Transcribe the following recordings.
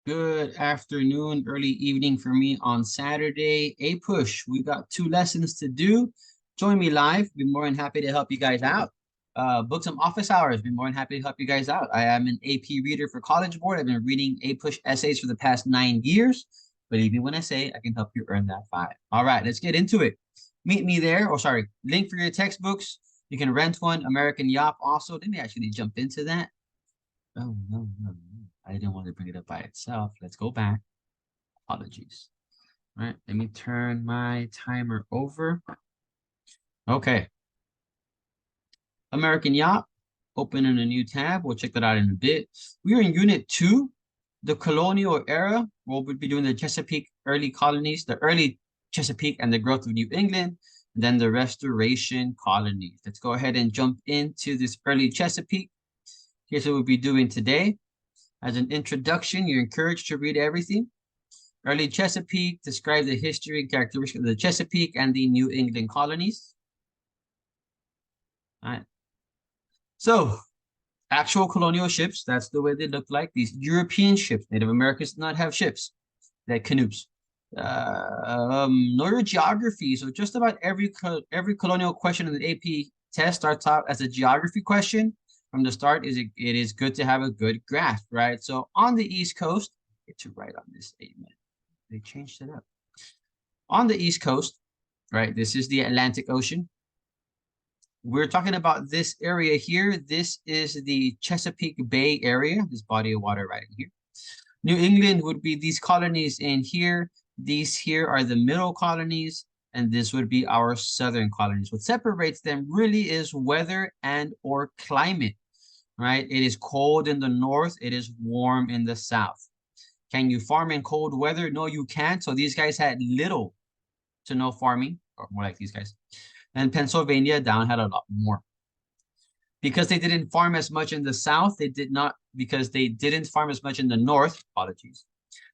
Good afternoon, early evening for me on Saturday. APUSH, we got 2 lessons to do. Join me live. Be more than happy to help you guys out. Book some office hours. Be more than happy to help you guys out. I am an AP reader for College Board. I've been reading APUSH essays for the past 9 years. Believe me when I say I can help you earn that 5. All right, let's get into it. Meet me there. Oh, sorry. Link for your textbooks. You can rent one. American Yop also. Let me actually jump into that. Oh, no, no, no. I didn't want to bring it up by itself. Let's go back. Apologies. All right, let me turn my timer over. Okay. American Yacht, open in a new tab. We'll check that out in a bit. We are in Unit 2, the colonial era. We'll be doing the Chesapeake early colonies, the early Chesapeake and the growth of New England, and then the restoration colonies. Let's go ahead and jump into this early Chesapeake. Here's what we'll be doing today. As an introduction, you're encouraged to read everything. Early Chesapeake describes the history and characteristics of the Chesapeake and the New England colonies. All right. So, actual colonial ships, that's the way they look like. These European ships, Native Americans did not have ships, they had canoes. Know your geography. So just about every colonial question in the AP test starts out as a geography question. From the start, it is good to have a good grasp, right? So on the East Coast, get to write on this statement. They changed it up. On the East Coast, right? This is the Atlantic Ocean. We're talking about this area here. This is the Chesapeake Bay area, this body of water right in here. New England would be these colonies in here. These here are the middle colonies, and this would be our southern colonies. What separates them really is weather and or climate, right? It is cold in the north. It is warm in the south. Can you farm in cold weather? No, you can't. So these guys had little to no farming, or more like these guys. And Pennsylvania down had a lot more. Because they didn't farm as much in the south, because they didn't farm as much in the north, apologies,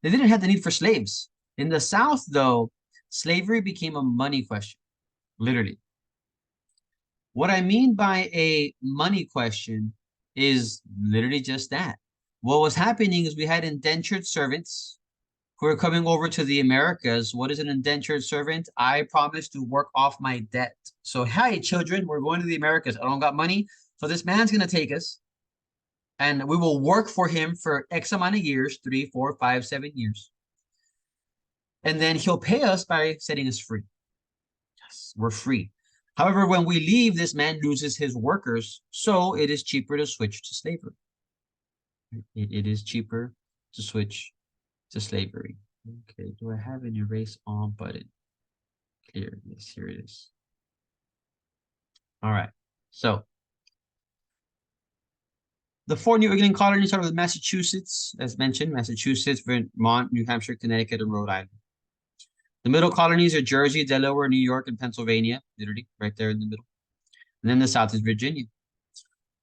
they didn't have the need for slaves. In the south, though, slavery became a money question, literally. What I mean by a money question is literally just that. What was happening is we had indentured servants who are coming over to the Americas. What is an indentured servant? I promise to work off my debt. So, hi, children, we're going to the Americas. I don't got money. So this man's going to take us and we will work for him for X amount of years, 3, 4, 5, 7 years. And then he'll pay us by setting us free. Yes, we're free. However, when we leave, this man loses his workers. So it is cheaper to switch to slavery. It is cheaper to switch to slavery. Okay, do I have an erase all button? Here, yes, here it is. All right, so the 4 New England colonies are with Massachusetts, as mentioned, Massachusetts, Vermont, New Hampshire, Connecticut, and Rhode Island. The middle colonies are Jersey, Delaware, New York, and Pennsylvania, literally right there in the middle. And then the south is Virginia.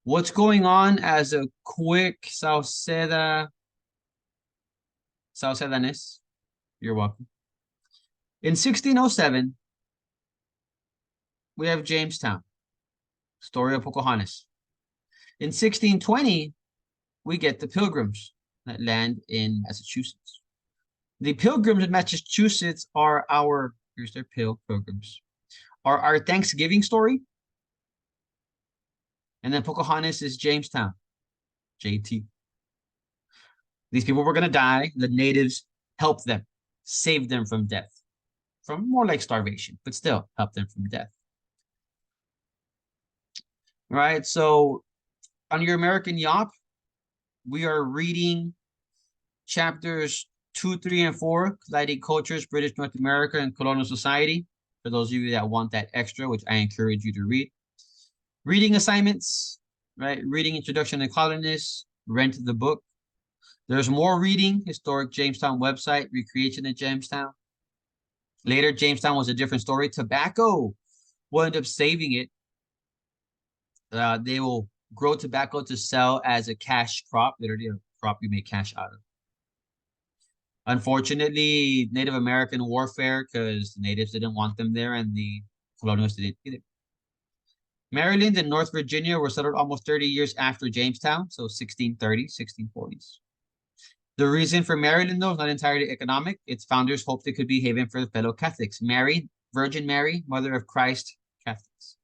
What's going on as a quick Saucedanes? You're welcome. In 1607, we have Jamestown, story of Pocahontas. In 1620, we get the Pilgrims that land in Massachusetts. The Pilgrims in Massachusetts are here's their Pilgrims, are our Thanksgiving story. And then Pocahontas is Jamestown, JT. These people were going to die. The natives helped them, saved them from death, from more like starvation, but still helped them from death. All right, so on your American Yop, we are reading chapters 2, 3, and 4, Colliding Cultures, British North America, and Colonial Society. For those of you that want that extra, which I encourage you to read. Reading assignments, right? Reading Introduction to Colonists, rent the book. There's more reading, Historic Jamestown website, Recreation of Jamestown. Later, Jamestown was a different story. Tobacco will end up saving it. They will grow tobacco to sell as a cash crop, literally a crop you make cash out of. Unfortunately, Native American warfare, because the natives didn't want them there and the colonials didn't either. Maryland and North Virginia were settled almost 30 years after Jamestown, so 1630s, 1640s. The reason for Maryland, though, is not entirely economic. Its founders hoped it could be haven for fellow Catholics. Mary, Virgin Mary, Mother of Christ, Catholics.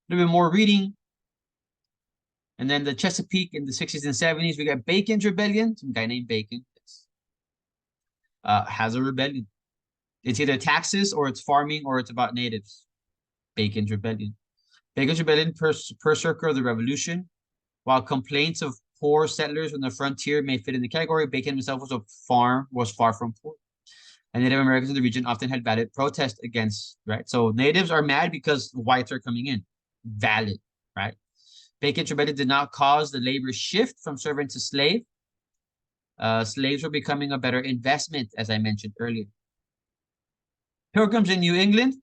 A little bit more reading. And then the Chesapeake in the 60s and 70s, we got Bacon's Rebellion. Some guy named Bacon has a rebellion. It's either taxes or it's farming or it's about natives. Bacon's Rebellion. Bacon's Rebellion per circle of the Revolution. While complaints of poor settlers on the frontier may fit in the category, Bacon himself was far from poor. And Native Americans in the region often had valid protest against, right? So natives are mad because whites are coming in. Valid, right? Bacon's Rebellion did not cause the labor shift from servant to slave. Slaves were becoming a better investment, as I mentioned earlier. Pilgrims in New England.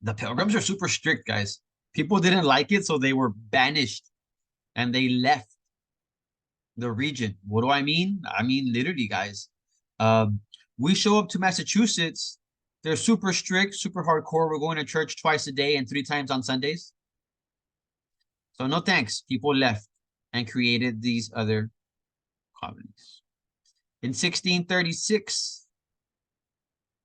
The Pilgrims are super strict, guys. People didn't like it, so they were banished and they left the region. What do I mean? I mean, literally, guys. We show up to Massachusetts. They're super strict, super hardcore. We're going to church twice a day and 3 times on Sundays. So no thanks. People left and created these other colonies. In 1636,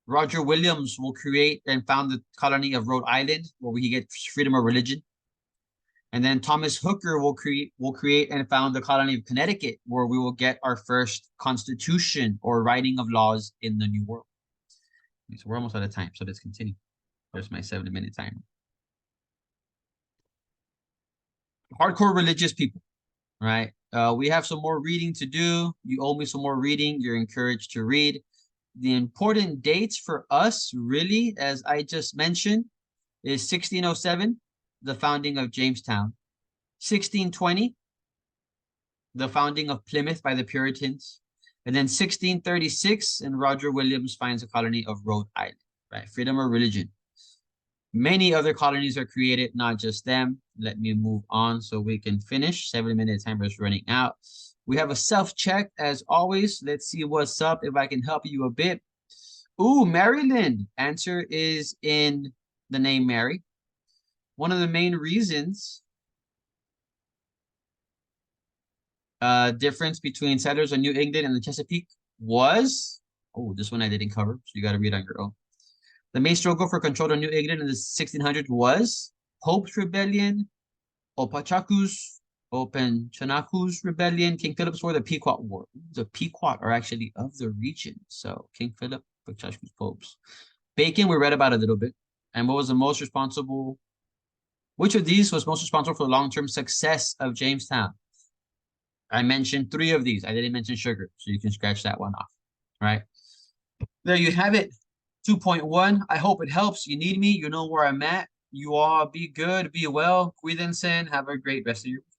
Roger Williams will create and found the colony of Rhode Island, where we get freedom of religion. And then Thomas Hooker will create and found the colony of Connecticut, where we will get our first constitution or writing of laws in the New World. So we're almost out of time, so let's continue. There's my 70-minute timer. Hardcore religious people, right? We have some more reading to do. You owe me some more reading. You're encouraged to read. The important dates for us, really, as I just mentioned, is 1607, the founding of Jamestown. 1620, the founding of Plymouth by the Puritans. And then 1636, and Roger Williams finds a colony of Rhode Island, right? Freedom of religion. Many other colonies are created, not just them. Let me move on so we can finish. 7-minute timer is running out. We have a self-check as always. Let's see what's up, if I can help you a bit. Ooh, Maryland. Answer is in the name Mary. One of the main reasons difference between settlers of New England and the Chesapeake was, oh, this one I didn't cover, so you got to read on your own. The main struggle for control of New England in the 1600s was Pope's Rebellion, Openchanaku's Rebellion, King Philip's War, the Pequot War. The Pequot are actually of the region. So King Philip, Openchanaku's popes. Bacon, we read about a little bit. And what was the most responsible? Which of these was most responsible for the long-term success of Jamestown? I mentioned 3 of these. I didn't mention sugar, so you can scratch that one off, right? There you have it. 2.1. I hope it helps. You need me. You know where I'm at. You all be good, be well. Cuídense. Have a great rest of your week.